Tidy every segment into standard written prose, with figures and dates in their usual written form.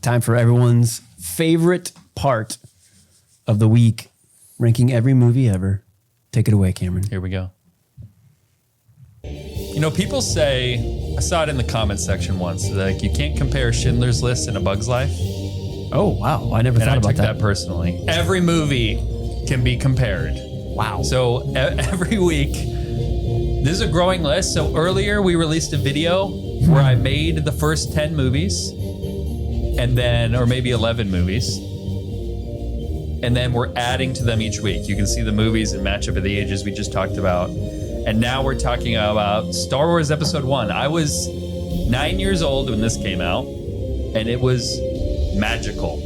Time for everyone's favorite part of the week, ranking every movie ever. Take it away, Cameron. Here we go. You know, people say, I saw it in the comments section once, like you can't compare Schindler's List and A Bug's Life. Oh, wow. I never thought about that. I took that personally. Every movie can be compared. Wow. So every week, this is a growing list. So earlier we released a video where I made the first 10 movies and then, or maybe 11 movies. And then we're adding to them each week. You can see the movies and matchup of the ages we just talked about. And now we're talking about Star Wars Episode 1. I was 9 years old when this came out, and it was magical.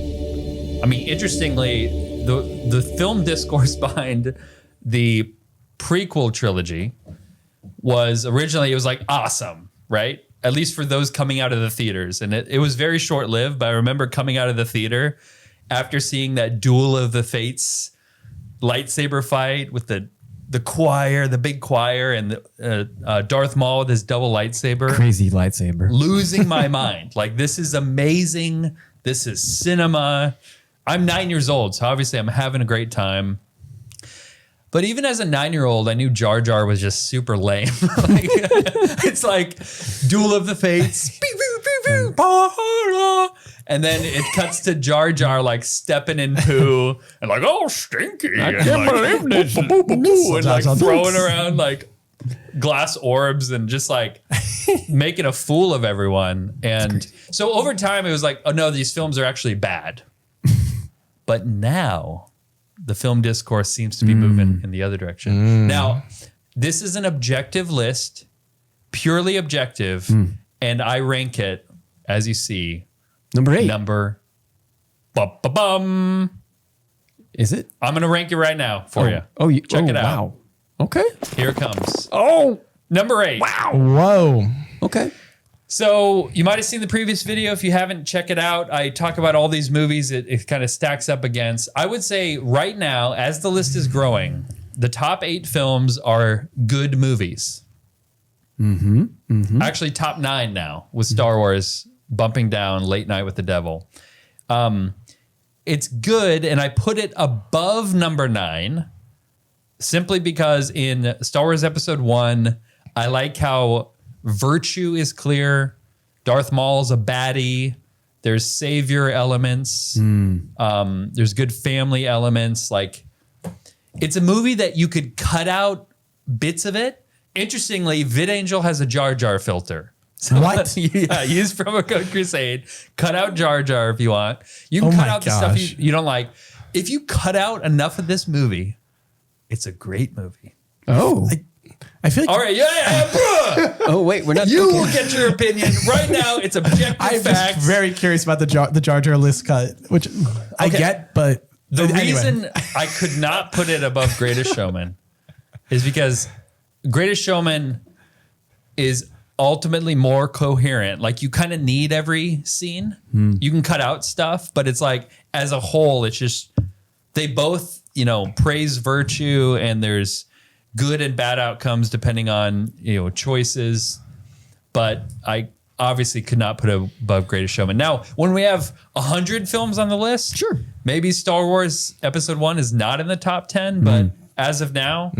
I mean, interestingly, the film discourse behind the prequel trilogy was originally, it was like awesome, right? At least for those coming out of the theaters. And it was very short-lived, but I remember coming out of the theater after seeing that Duel of the Fates lightsaber fight with the choir, the big choir, and Darth Maul with his double lightsaber. Crazy lightsaber. Losing my mind. Like, this is amazing. This is cinema. I'm 9 years old, so obviously I'm having a great time. But even as a 9-year-old, I knew Jar Jar was just super lame. Like, it's like Duel of the Fates. And then it cuts to Jar Jar like stepping in poo and like, oh, stinky. I can't believe this. And like throwing around like glass orbs and just like making a fool of everyone. And so over time, it was like, oh no, these films are actually bad. But now the film discourse seems to be moving in the other direction. Now, this is an objective list, purely objective, and I rank it, as you see, Number 8. Bum. Is it? I'm going to rank it right now for you. Oh, check it out. Wow. Okay. Here it comes. Oh, Number 8. wow. Whoa. Okay. So you might have seen the previous video. If you haven't, check it out. I talk about all these movies it kind of stacks up against. I would say right now, as the list is growing, the top 8 films are good movies. Actually, top 9 now with Star Wars bumping down Late Night with the Devil. It's good, and I put it above number 9 simply because in Star Wars Episode 1, I like how virtue is clear. Darth Maul's a baddie. There's savior elements. There's good family elements. Like, it's a movie that you could cut out bits of it. Interestingly, VidAngel has a Jar Jar filter. So, what? Yeah, use promo code Crusade. Cut out Jar Jar if you want. You can cut out the stuff you don't like. If you cut out enough of this movie, it's a great movie. Oh. I feel like... All right, yeah. Oh, wait, we're not... You will get your opinion. Right now, it's objective I'm facts. just very curious about the Jar Jar list cut, which I get, but... The anyway. reason I could not put it above Greatest Showman is because Greatest Showman is ultimately more coherent. Like, you kind of need every scene. You can cut out stuff, but it's like, as a whole, it's just, they both, praise virtue, and there's good and bad outcomes depending on, choices. But I obviously could not put it above Greatest Showman. Now, when we have 100 films on the list, Sure. maybe Star Wars Episode 1 is not in the top 10, but as of now,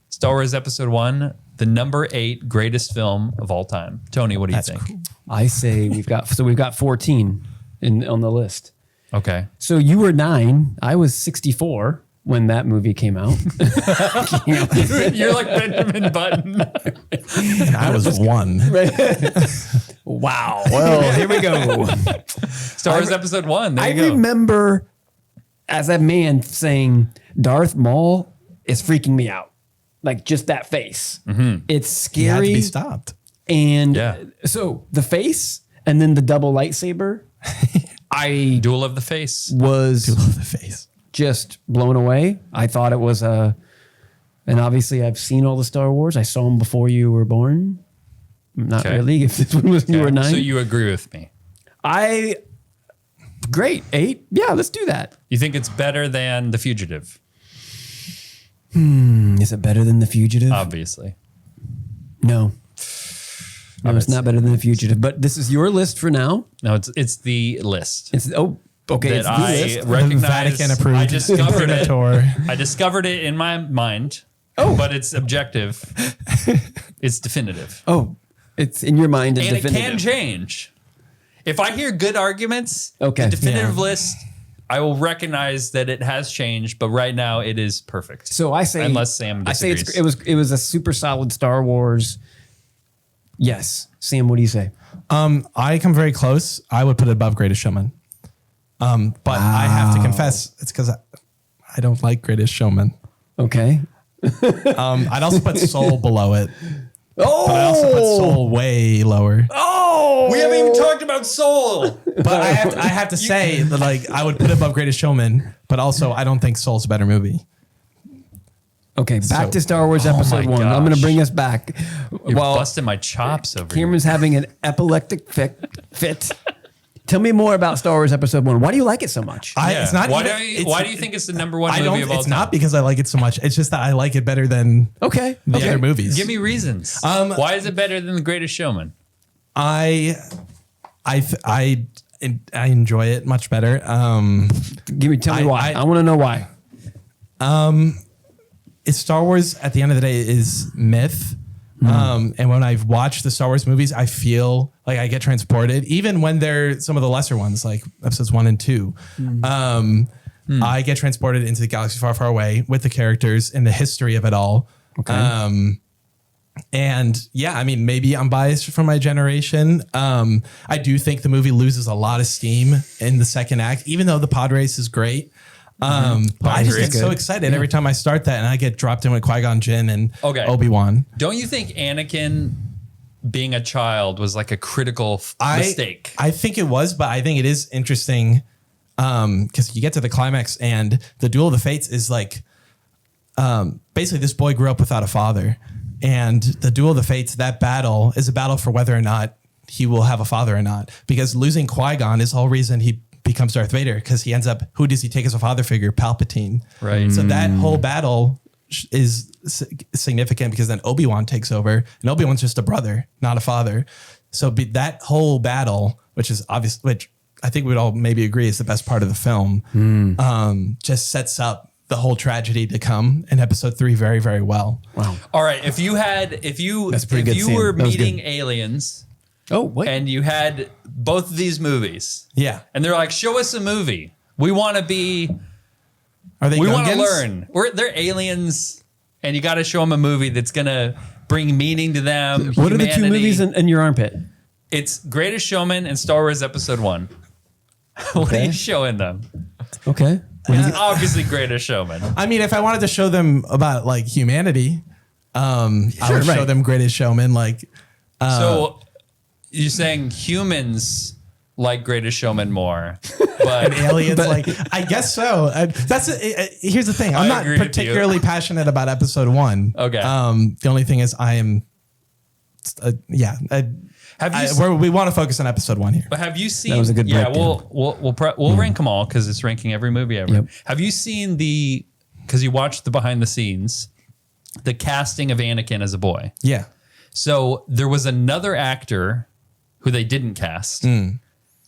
Star Wars Episode 1, the number 8 greatest film of all time. Tony, what do you think? Cool. I say we've got 14 on the list. Okay. So you were 9. I was 64 when that movie came out. You're like Benjamin Button. I was 1. Wow. Well, here we go. Star Wars Episode 1. There I you go. remember as a man saying Darth Maul is freaking me out. Like, just that face. It's He had to scary. be stopped. And Yeah. so the face and then the double lightsaber, I Duel of the Face. was Duel of the Face. just blown away. I thought it was and obviously I've seen all the Star Wars. I saw them before you were born. Not Okay. really. If this one was you were 9. So you agree with me? Great. 8. Yeah, let's do that. You think it's better than The Fugitive? Is it better than The Fugitive? Obviously. No. No, it's not better than The Fugitive. But this is your list for now. No, it's the list. It's okay. That It's the I list. recognize. Vatican approved. I discovered it. Tour. I discovered it in my mind. But it's objective. It's definitive. Oh, it's in your mind and And it definitive. can change. If I hear good arguments, Okay, the definitive yeah. list, I will recognize that it has changed, but right now it is perfect. So I say, unless Sam disagrees. I say it was a super solid Star Wars. Yes, Sam, what do you say? I come very close. I would put it above Greatest Showman. But I have to confess, it's because I don't like Greatest Showman. Okay. I'd also put Soul below it. Oh, But I also put Soul way lower. Oh, we haven't even talked about Soul. But I have to say that like I would put it above Greatest Showman, but also I don't think Soul's a better movie. Okay, back So- to Star Wars Episode my 1. I'm going gosh. to bring us back. You're While busting my chops over here. Cameron's having an epileptic fit. Tell me more about Star Wars Episode 1. Why do you like it so much? It's not. Why, even- why do you think it's the number one I movie don't. of all It's time? not because I like it so much. It's just that I like it better than Okay. the other movies. Give me reasons. Why is it better than The Greatest Showman? I enjoy it much better. Tell me why. I want to know why. It's Star Wars at the end of the day is myth. And when I've watched the Star Wars movies, I feel like I get transported, even when they're some of the lesser ones, like episodes 1 and 2. I get transported into the galaxy far, far away with the characters and the history of it all. Okay. And yeah, I mean, maybe I'm biased from my generation. I do think the movie loses a lot of steam in the second act, even though the pod race is great. But I just get so excited every time I start that and I get dropped in with Qui-Gon Jinn and Obi-Wan. Don't you think Anakin being a child was like a critical mistake? I think it was, but I think it is interesting because you get to the climax and the Duel of the Fates is like basically this boy grew up without a father. And the Duel of the Fates, that battle is a battle for whether or not he will have a father or not. Because losing Qui-Gon is the whole reason he becomes Darth Vader, because he ends up, who does he take as a father figure? Palpatine. Right. So that whole battle is significant because then Obi-Wan takes over, and Obi-Wan's just a brother, not a father. So that whole battle, which is obvious, which I think we'd all maybe agree is the best part of the film, just sets up the whole tragedy to come in episode 3 very, very well. Wow. All right. If you That's a pretty good scene. were That was meeting good. aliens Oh, wait. and you had both of these movies, Yeah. and they're like, show us a movie. We want to be, Are they we want to Gungans? learn. They're aliens, and you got to show them a movie that's going to bring meaning to them. What are the two humanity. movies in your armpit? It's Greatest Showman and Star Wars Episode 1. What are you showing them? Okay. It's obviously Greatest Showman. I mean, if I wanted to show them about like humanity, I would show right. them Greatest Showman. Like, So you're saying humans like Greatest Showman more, but aliens, like, I guess so. Here's the thing. I'm I not agree with you. particularly passionate about episode 1. Okay. The only thing is I am, we want to focus on episode 1 here. But have you seen? That was a good Yeah, breakdown. we'll rank them all because it's ranking every movie ever. Yep. Have you seen because you watched the behind the scenes, the casting of Anakin as a boy? Yeah. So there was another actor who they didn't cast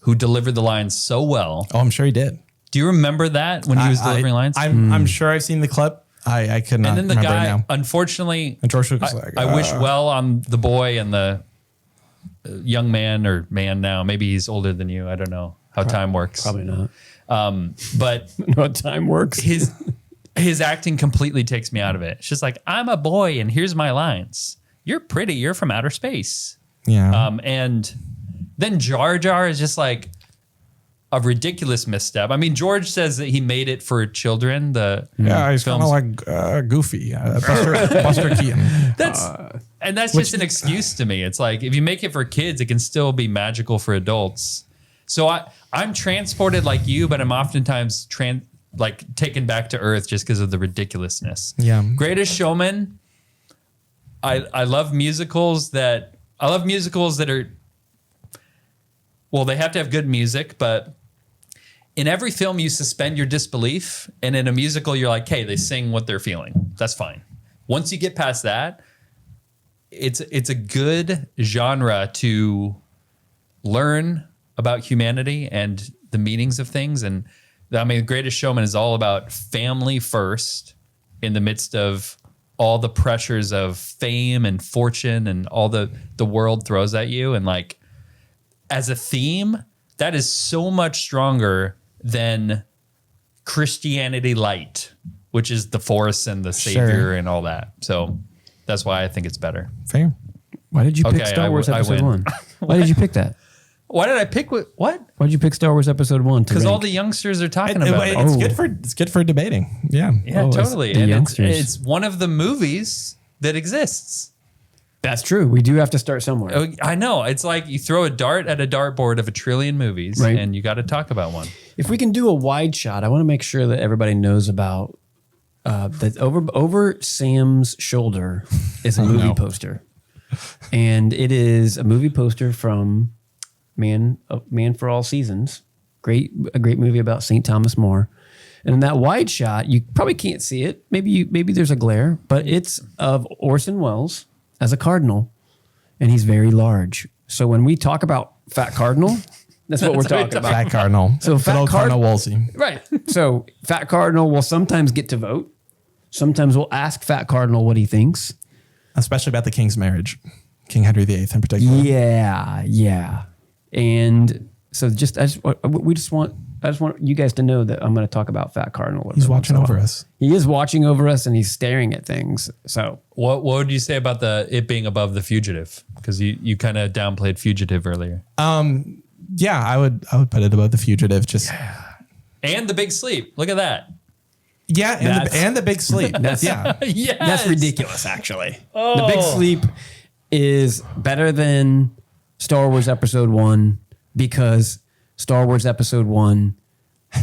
who delivered the lines so well. Oh, I'm sure he did. Do you remember that when he was delivering lines? I'm sure I've seen the clip. I could not and then the remember it guy, now. unfortunately, And George Lucas was like, I wish well on the boy and the young man or man now. Maybe he's older than you. I don't know how time works. Probably not. But No, how time works. his acting completely takes me out of it. It's just like, I'm a boy and here's my lines. You're pretty. You're from outer space. Yeah. And then Jar Jar is just like a ridiculous misstep. I mean, George says that he made it for children. Yeah, he's kind films. of like Goofy, Buster Keaton. That's just an excuse to me. It's like, if you make it for kids, it can still be magical for adults. So I'm transported like you, but I'm oftentimes taken back to earth just because of the ridiculousness. Yeah. Greatest Showman. I love musicals that are, well, they have to have good music, but in every film you suspend your disbelief, and in a musical you're like, hey, they sing what they're feeling. That's fine. Once you get past that, it's a good genre to learn about humanity and the meanings of things. And I mean, The Greatest Showman is all about family first in the midst of all the pressures of fame and fortune and all the world throws at you. And like, as a theme, that is so much stronger than Christianity Light, which is the Force and the Savior and all that. So that's why I think it's better. Fair. Why did you pick Star Wars Episode 1? Why did you pick that? Why did I pick what? Why did you pick Star Wars Episode 1? Because all the youngsters are talking about it. It's good for debating. Yeah. Yeah, totally. the And youngsters. it's one of the movies that exists. That's true. We do have to start somewhere. Oh, I know. It's like you throw a dart at a dartboard of a trillion movies, Right. and you got to talk about one. If we can do a wide shot, I want to make sure that everybody knows about that over Sam's shoulder is a movie poster. And it is a movie poster from Man for All Seasons. A great movie about St. Thomas More. And in that wide shot, you probably can't see it. Maybe there's a glare, but it's of Orson Welles as a cardinal, and he's very large. So when we talk about Fat Cardinal, that's what we're talking about. Fat Cardinal. So Fat old Cardinal Wolsey. Right. So Fat Cardinal will sometimes get to vote. Sometimes we'll ask Fat Cardinal what he thinks. Especially about the king's marriage. King Henry VIII in particular. Yeah. And so I just want you guys to know that I'm going to talk about Fat Cardinal. He's watching over us. He is watching over us, and he's staring at things. So What would you say about it being above The Fugitive? Because you kind of downplayed Fugitive earlier. Yeah, I would put it above The Fugitive. Just And The Big Sleep. Look at that. Yeah, and the Big Sleep. That's Yes. That's ridiculous, actually. The Big Sleep is better than Star Wars Episode 1 because Star Wars Episode 1,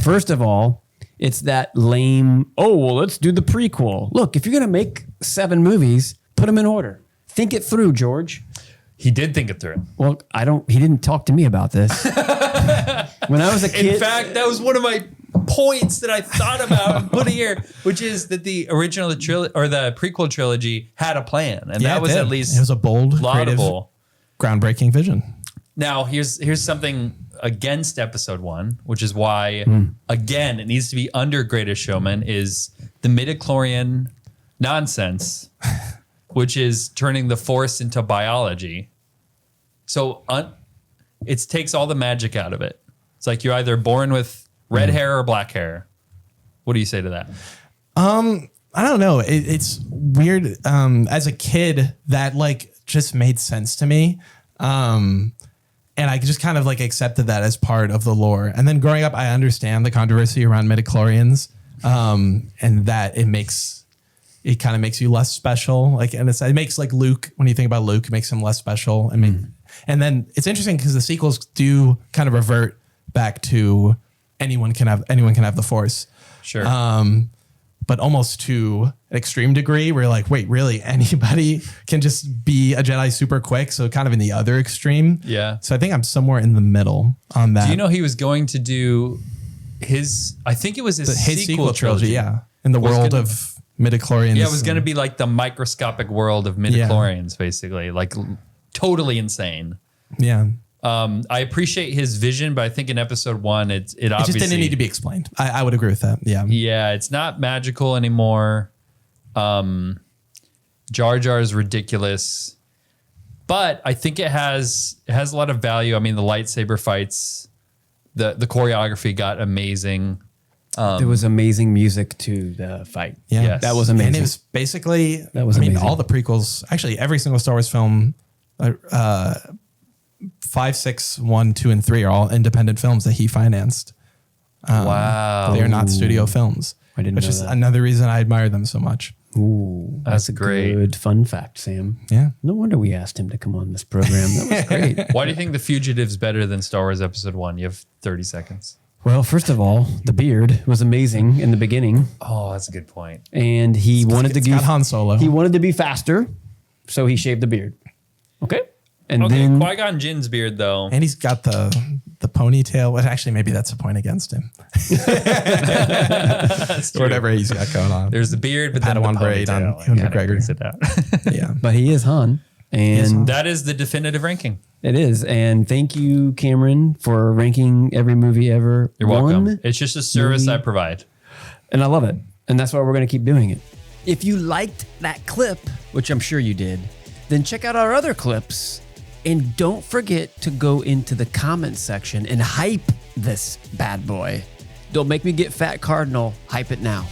first of all, it's that lame, let's do the prequel. Look, if you're going to make 7 movies, put them in order. Think it through, George. He did think it through. Well, he didn't talk to me about this. When I was a kid. In fact, that was one of my points that I thought about putting here, which is that the original trilogy or the prequel trilogy had a plan, and that was at least it was a bold, laudable, creative, groundbreaking vision. Now, here's something against Episode 1, which is why again it needs to be under Greatest Showman, is the midichlorian nonsense, which is turning the Force into biology. So it takes all the magic out of it. It's like you're either born with red hair or black hair. What do you say to that? I don't know. It's weird. As a kid, that like just made sense to me. And I just kind of like accepted that as part of the lore. And then growing up, I understand the controversy around midichlorians, and that it kind of makes you less special. Like, and it makes like Luke, when you think about Luke, it makes him less special. And then it's interesting because the sequels do kind of revert back to anyone can have the Force. Sure. But almost to an extreme degree where you're like, wait, really? Anybody can just be a Jedi super quick? So kind of in the other extreme. Yeah. So I think I'm somewhere in the middle on that. Do you know he was going to do I think it was his sequel trilogy. Yeah. In the world of midichlorians. Yeah, it was going to be like the microscopic world of midichlorians, basically. Like totally insane. Yeah. I appreciate his vision, but I think in Episode 1, it obviously just didn't need to be explained. I would agree with that. Yeah. Yeah, it's not magical anymore. Jar Jar is ridiculous, but I think it has a lot of value. I mean, the lightsaber fights, the choreography got amazing. There was amazing music to the fight. Yeah. Yes. That was amazing. And it was basically, amazing. all the prequels, actually every single Star Wars film, 5, 6, 1, 2, and 3 are all independent films that he financed. Wow. They are not studio films. I didn't which know is that. another reason I admire them so much. Ooh, That's a great. good fun fact, Sam. Yeah. No wonder we asked him to come on this program. That was great. Why do you think The Fugitive's better than Star Wars Episode 1? You have 30 seconds. Well, first of all, the beard was amazing in the beginning, Oh, that's a good point. and he wanted to It's got Han Solo. He wanted to be faster, so he shaved the beard. Okay, and Okay, then Qui-Gon Jinn's beard, though. And he's got the ponytail. Well, actually, maybe that's a point against him. That's true. Whatever he's got going on. There's the beard, but then the Padawan braid on ponytail. Ewan Kinda McGregor. brings it out. Yeah. but he is Han. And That is the definitive ranking. it is. And thank you, Cameron, for ranking every movie ever. You're welcome. It's just a service I provide. And I love it. And that's why we're going to keep doing it. If you liked that clip, which I'm sure you did, then check out our other clips. And don't forget to go into the comments section and hype this bad boy. Don't make me get Fat Cardinal. Hype it now.